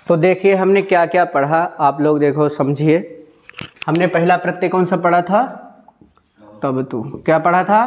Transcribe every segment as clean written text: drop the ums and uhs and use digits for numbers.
तो देखिए हमने क्या क्या पढ़ा, आप लोग देखो समझिए। हमने पहला प्रत्यय कौन सा पढ़ा था? तब तू। क्या पढ़ा था?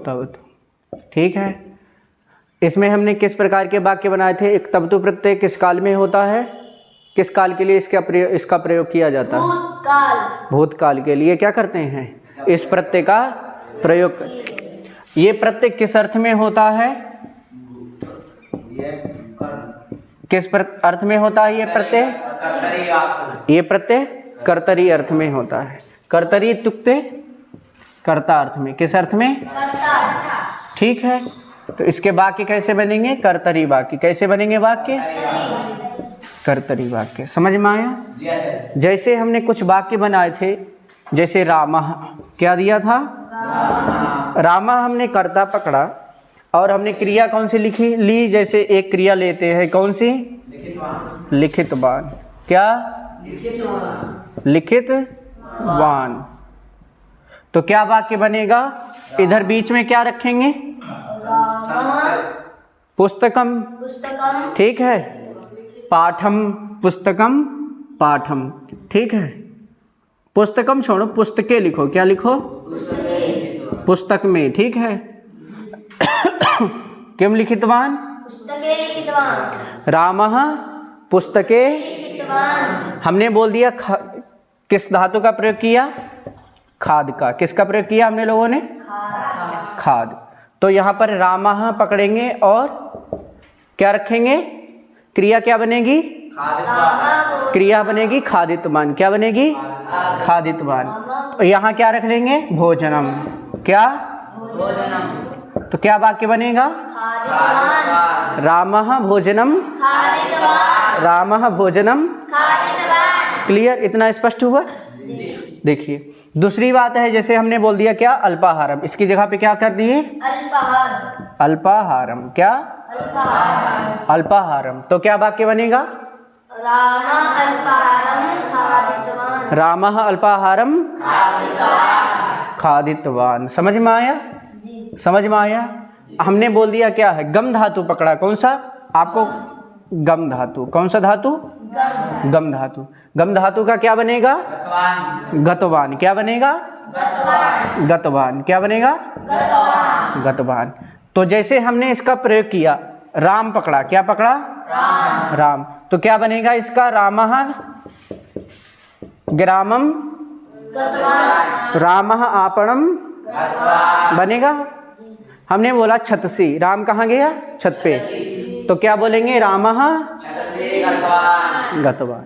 तब तू। ठीक है। इसमें हमने किस प्रकार के वाक्य बनाए थे? एक तब तू प्रत्यय किस काल में होता है? किस काल के लिए इसका प्रयोग किया जाता है? भूतकाल। भूतकाल के लिए क्या करते हैं? इस प्रत्यय का प्रयोग। ये प्रत्यय किस अर्थ में होता है? किस अर्थ में होता है ये प्रत्यय? ये प्रत्यय कर्तरी अर्थ में होता है। कर्तरी इत्युक्ते कर्ता अर्थ में। किस अर्थ में? ठीक है। तो इसके वाक्य कैसे बनेंगे? कर्तरी वाक्य। कैसे बनेंगे वाक्य? कर्तरी वाक्य। समझ में आया? जैसे हमने कुछ वाक्य बनाए थे, जैसे रामः, क्या दिया था? रामः हमने कर्ता पकड़ा और हमने क्रिया कौन सी ली? जैसे एक क्रिया लेते हैं, कौन सी? लिखितवान। क्या? लिखितवान। तो क्या वाक्य बनेगा? इधर बीच में क्या रखेंगे? पुस्तकम। ठीक है। पाठम, पुस्तकम, पाठम। ठीक है। पुस्तकम छोड़ो, पुस्तके लिखो। क्या लिखो? पुस्तक में। ठीक है। किम लिखितवान? पुस्तके लिखितवान। रामः पुस्तके। हमने बोल दिया किस धातु का प्रयोग किया? खाद का। किसका प्रयोग किया हमने लोगों ने? खाद। तो यहाँ पर रामः पकड़ेंगे और क्या रखेंगे? क्रिया क्या बनेगी? क्रिया बनेगी खादितवान। क्या बनेगी? खादितवान। यहाँ क्या रख लेंगे? भोजनम। क्या? भोजनम। तो क्या वाक्य बनेगा? खादितवान। रामः भोजनम। खादितवान। रामः भोजनम। खादितवान। क्लियर? इतना स्पष्ट हुआ? देखिए दूसरी बात है, जैसे हमने बोल दिया क्या? अल्पाहारम। इसकी जगह पे क्या कर दिए? अल्पाहार। अल्पाहारम। क्या? अल्पाहार। अल्पाहारम। तो क्या वाक्य बनेगा? रामः अल्पाहारम खादितवान। रामः अल्पाहारम खादितवान। समझ में आया? समझ में आया? हमने बोल दिया क्या है? गम धातु पकड़ा। कौन सा? आपको गम धातु। कौन सा धातु? गम धातु। गम धातु का क्या बनेगा? गतवान। क्या बनेगा? गतवान। क्या बनेगा? गतवान। तो जैसे हमने इसका प्रयोग किया, राम पकड़ा। क्या पकड़ा? राम। तो क्या बनेगा इसका? रामः ग्रामम। रामः आपणम बनेगा। हमने बोला छतसी। राम कहाँ गया? छत पे। तो क्या बोलेंगे? रामः गतवान।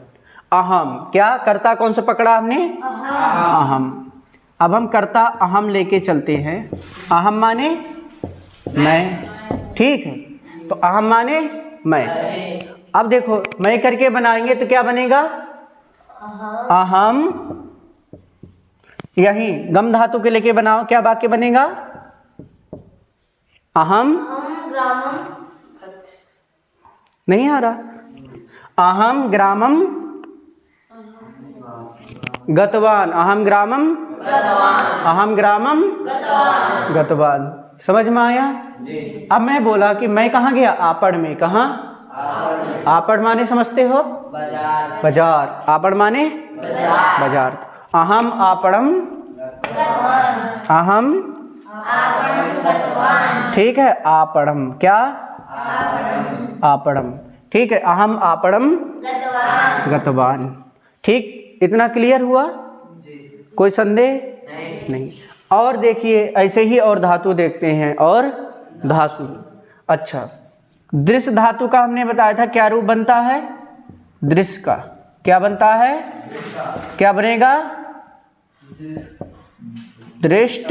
अहम। क्या? कर्ता कौन सा पकड़ा हमने? अहम। अब हम कर्ता अहम लेके चलते हैं। अहम माने मैं। ठीक है। तो अहम माने मैं। अब देखो मैं करके बनाएंगे तो क्या बनेगा? अहम। यही गम धातु के लेके बनाओ, क्या वाक्य बनेगा? अहम ग्रामम। नहीं आ रहा। अहम ग्रामम गतवान। अहम ग्रामम अहम ग्रामम गतवान। समझ में आया? अब मैं बोला कि मैं कहाँ गया? आपड़ में। कहाँ? आपड़ माने समझते हो? बाजार। आपड़ माने बाजार। अहम आपड़म। अहम। ठीक है। आपड़म। क्या? आपड़म। ठीक है। अहम आपड़म गतवान। ठीक। इतना क्लियर हुआ? कोई संदेह नहीं। और देखिए ऐसे ही और धातु देखते हैं। और धातु। अच्छा, दृश्य धातु का हमने बताया था क्या रूप बनता है? दृश्य का क्या बनता है? क्या बनेगा? दृष्ट।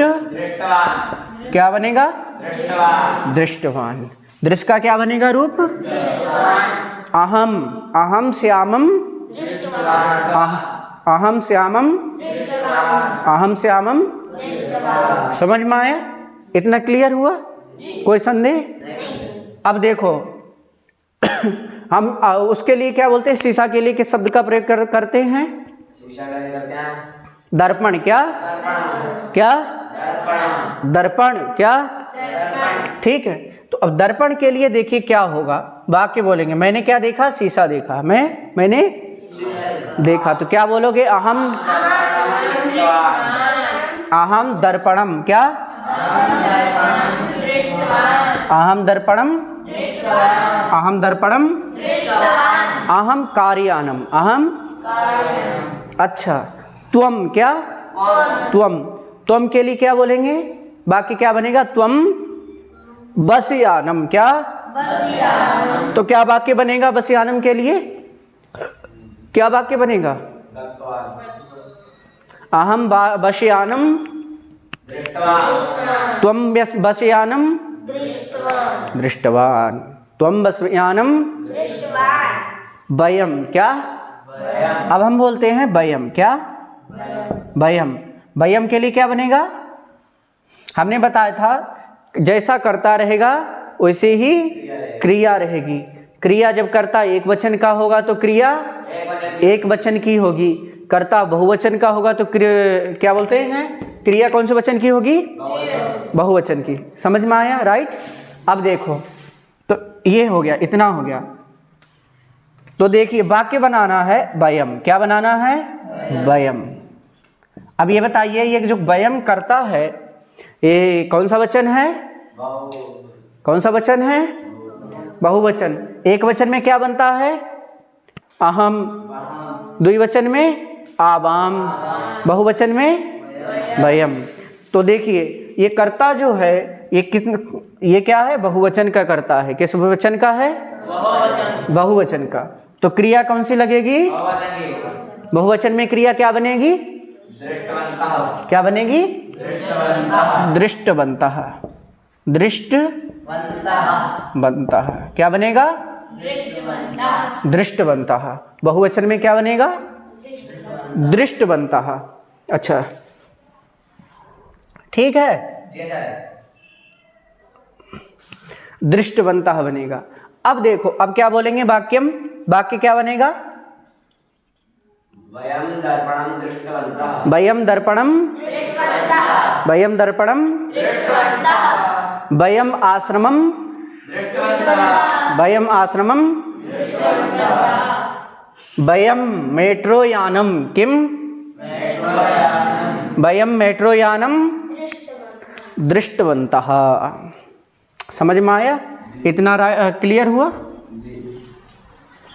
क्या बनेगा? दृष्टवान। दृश्य का क्या बनेगा रूप? अहम। अहम श्यामम। अहम श्यामम। अहम श्यामम। समझ में आया? इतना क्लियर हुआ? कोई संदेह? अब देखो हम उसके लिए क्या बोलते हैं? शीशा के लिए किस शब्द का प्रयोग करते हैं? दर्पण। क्या? क्या? दर्पण। क्या? ठीक है। तो अब दर्पण के लिए देखिए क्या होगा। वाक्य बोलेंगे। मैंने क्या देखा? शीशा देखा। मैंने देखा। तो क्या बोलोगे? अहम दर्पणम। क्या? अहम दर्पणम। अहम दर्पणम। अहम कार्यानम। अहम। अच्छा, त्वम। क्या? त्वम के लिए क्या बोलेंगे? बाकी क्या बनेगा? त्वम बसयानम। क्या? तो क्या वाक्य बनेगा बसयानम के लिए? क्या वाक्य बनेगा? अहम बसयानम त्वम बसयानम दृष्टवान। त्वम बसयानम वयम। क्या? अब हम बोलते हैं वयम। क्या? वयम के लिए क्या बनेगा? हमने बताया था जैसा कर्ता रहेगा वैसे ही क्रिया रहेगी। क्रिया जब कर्ता एक वचन का होगा तो क्रिया एक वचन की होगी। कर्ता बहुवचन का होगा तो क्या बोलते हैं? क्रिया कौन से वचन की होगी? बहुवचन की। समझ में आया? राइट। अब देखो, तो ये हो गया, इतना हो गया। तो देखिए वाक्य बनाना है वयम। क्या बनाना है? वयम। अब ये बताइए, ये जो वयम करता है ये कौन सा वचन है? कौन सा वचन है? बहुवचन। एक वचन में क्या बनता है? अहम। द्विवचन में आवाम। बहुवचन में वयम। तो देखिए ये कर्ता जो है ये क्या है? बहुवचन का कर्ता है। किस वचन का है? बहुवचन का। तो क्रिया कौन सी लगेगी? बहुवचन में क्रिया क्या बनेगी? क्या बनेगी? दृष्टवन्तः। दृष्टवन्तः। क्या बनेगा? दृष्टवन्तः। बहुवचन में क्या बनेगा? दृष्टवन्तः। अच्छा ठीक है, दृष्टवन्तः बनेगा। अब देखो, अब क्या बोलेंगे? वाक्यम। वाक्य क्या बनेगा? वयम दर्पणम दृष्टवन्तः। वयम दर्पणम। वयम दर्पणम। वयम आश्रमम। वयम आश्रमम। वयम मेट्रोयानम। किम? वयम मेट्रोयानम दृष्टवन्तः। समझ में आया? इतना क्लियर हुआ?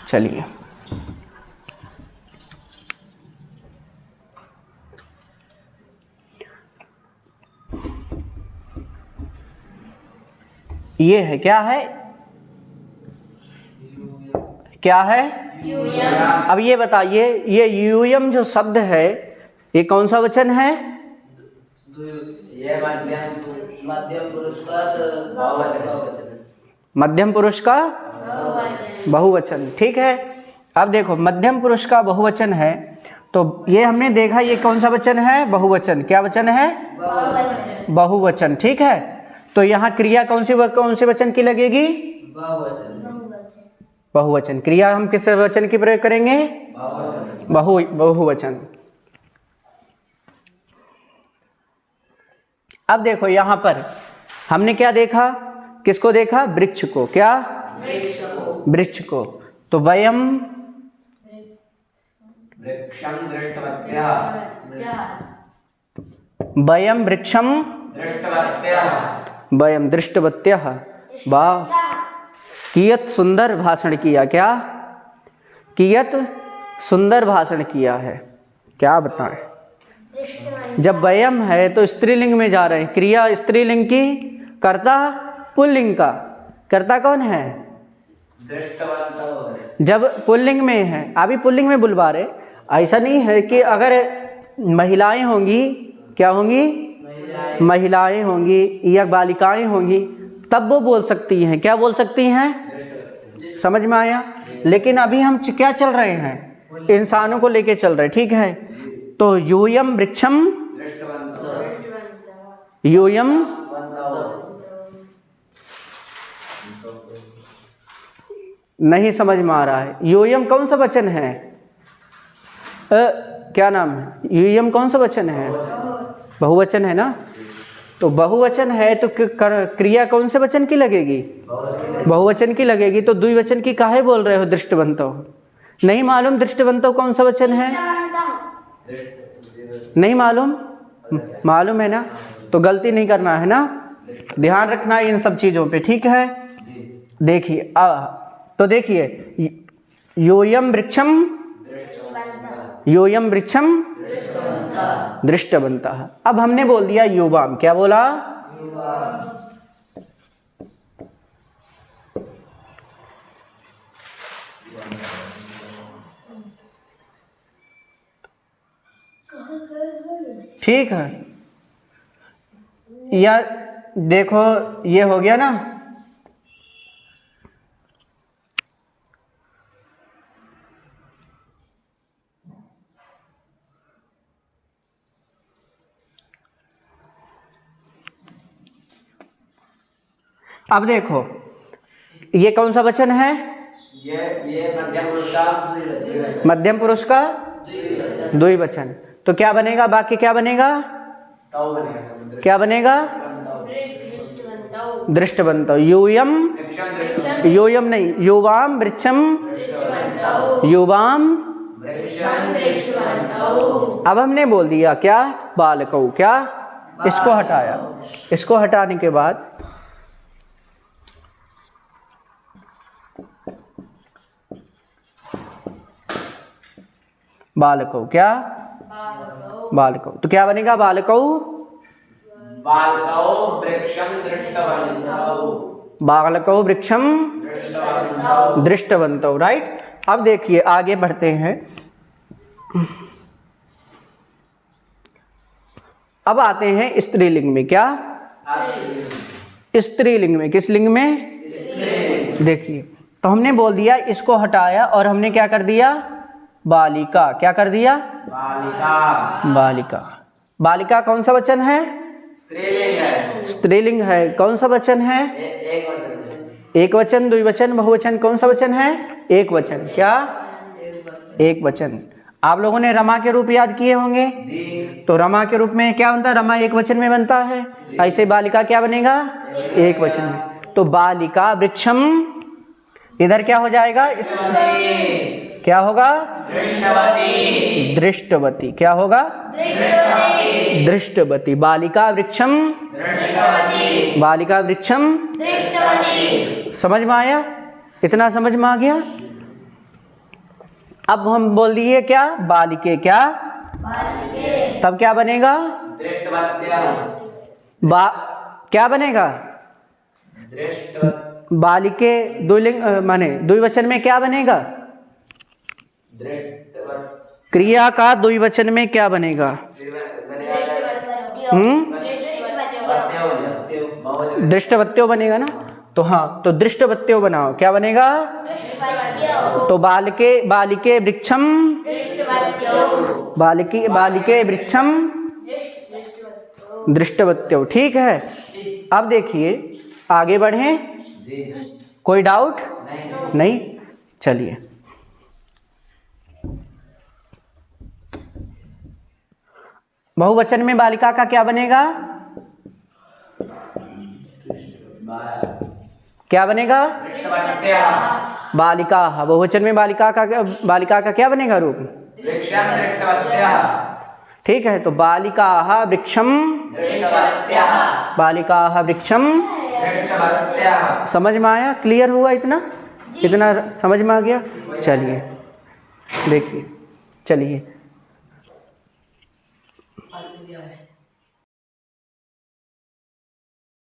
चलिए, ये है, क्या है? क्या है? अब ये बताइए, ये यूयम जो शब्द है ये कौन सा वचन है? ये मध्यम पुरुष का बहुवचन। मध्यम पुरुष का बहुवचन। ठीक है। अब देखो मध्यम पुरुष का बहुवचन है तो ये हमने देखा ये कौन सा वचन है? बहुवचन। क्या वचन है? बहुवचन। ठीक है। तो यहाँ क्रिया कौन से वचन की लगेगी? बहुवचन। क्रिया हम किस वचन की प्रयोग करेंगे? बहुवचन। अब देखो यहाँ पर हमने क्या देखा? किसको देखा? वृक्ष को। क्या? वृक्ष को। तो वयम वृक्षं दृष्टवत्यः। वयम वृक्षम दृष्टवत्यः। वयम दृष्टवत्यः। वाह, कियत सुंदर भाषण किया। क्या? कियत सुंदर भाषण किया है। क्या बताएं? जब वयम है तो स्त्रीलिंग में जा रहे हैं। क्रिया स्त्रीलिंग की, कर्ता पुल्लिंग का। कर्ता कौन है? दृष्टवन्तः। जब पुल्लिंग में है, अभी पुल्लिंग में बुलवा रहे। ऐसा नहीं है कि अगर महिलाएं होंगी, क्या होंगी? महिलाएं होंगी या बालिकाएं होंगी तब वो बोल सकती हैं। क्या बोल सकती हैं? समझ में आया? लेकिन अभी हम क्या चल रहे हैं? इंसानों को लेके चल रहे। ठीक है। तो यूयम वृक्षम यूयम नहीं समझ में आ रहा है। यूयम कौन सा वचन है? क्या नाम है? यूयम कौन सा वचन है? बहुवचन है ना। तो बहुवचन है तो क्रिया कौन से वचन की लगेगी? बहुवचन की लगेगी। तो द्विवचन की काहे बोल रहे हो दृष्टवंतो? नहीं मालूम दृष्टवंतो कौन सा वचन है? नहीं मालूम? मालूम है ना? तो गलती नहीं करना है ना, ध्यान रखना है इन सब चीजों पे, ठीक है। देखिए तो देखिए योयम वृक्षम दृष्टवन्तः। अब हमने बोल दिया युवाम, क्या बोला? ठीक है, या देखो ये हो गया ना, अब देखो ये कौन सा वचन है? ये मध्यम पुरुष का द्विवचन। तो क्या बनेगा? वाक्य क्या बनेगा? तौ बनेगा। क्या बनेगा? दृष्टवन्तौ। यूयम नहीं, युवाम वृक्षम, युवाम। अब हमने बोल दिया क्या? बालकौ। क्या? इसको हटाया। इसको हटाने के बाद बालकौ। क्या? बालकौ। तो क्या बनेगा? बालकौ वृक्षं दृष्टवन्तौ। बालकौ वृक्षम दृष्टवन्तौ, राइट। अब देखिए आगे बढ़ते हैं। अब आते हैं स्त्रीलिंग में। क्या? स्त्रीलिंग में। किस लिंग में? देखिए तो हमने बोल दिया, इसको हटाया और हमने क्या कर दिया? बालिका। क्या कर दिया? बालिका। बालिका कौन सा वचन है? स्त्रीलिंग है। स्त्रीलिंग है। कौन सा वचन है? एक वचन है। एक वचन, द्विवचन, बहुवचन, कौन सा वचन है? एक वचन। क्या? एक वचन। आप लोगों ने रमा के रूप याद किए होंगे। तो रमा के रूप में क्या बनता है? रमा एक वचन में बनता है। ऐसे बालिका क्या बनेगा? एक वचन में। तो बालिका वृक्षम, इधर क्या हो जाएगा? क्या होगा? दृष्टवती। क्या होगा? दृष्टवती। बालिका वृक्षम, बालिका वृक्षम। समझ में आया? इतना समझ में आ गया? अब हम बोल दिए क्या? बालिके। क्या? तब क्या बनेगा? क्या बनेगा? बालिके द्विलिंग माने द्विवचन में क्या बनेगा? क्रिया का द्विवचन में क्या बनेगा? दृष्टवत्यो बनेगा ना। तो हाँ, तो दृष्टवत्यो बनाओ। क्या बनेगा? तो बालिके वृक्षम, बालिके वृक्षम दृष्टवत्यो। ठीक है। अब देखिए आगे बढ़ें। कोई डाउट? नहीं। चलिए बहुवचन में बालिका का क्या बनेगा? क्या बनेगा? बालिका। बहुवचन में बालिका का क्या बनेगा रूप? ठीक है। तो बालिका वृक्षम, बालिका वृक्षम। समझ में आया? क्लियर हुआ? इतना समझ में आ गया? चलिए देखिए, चलिए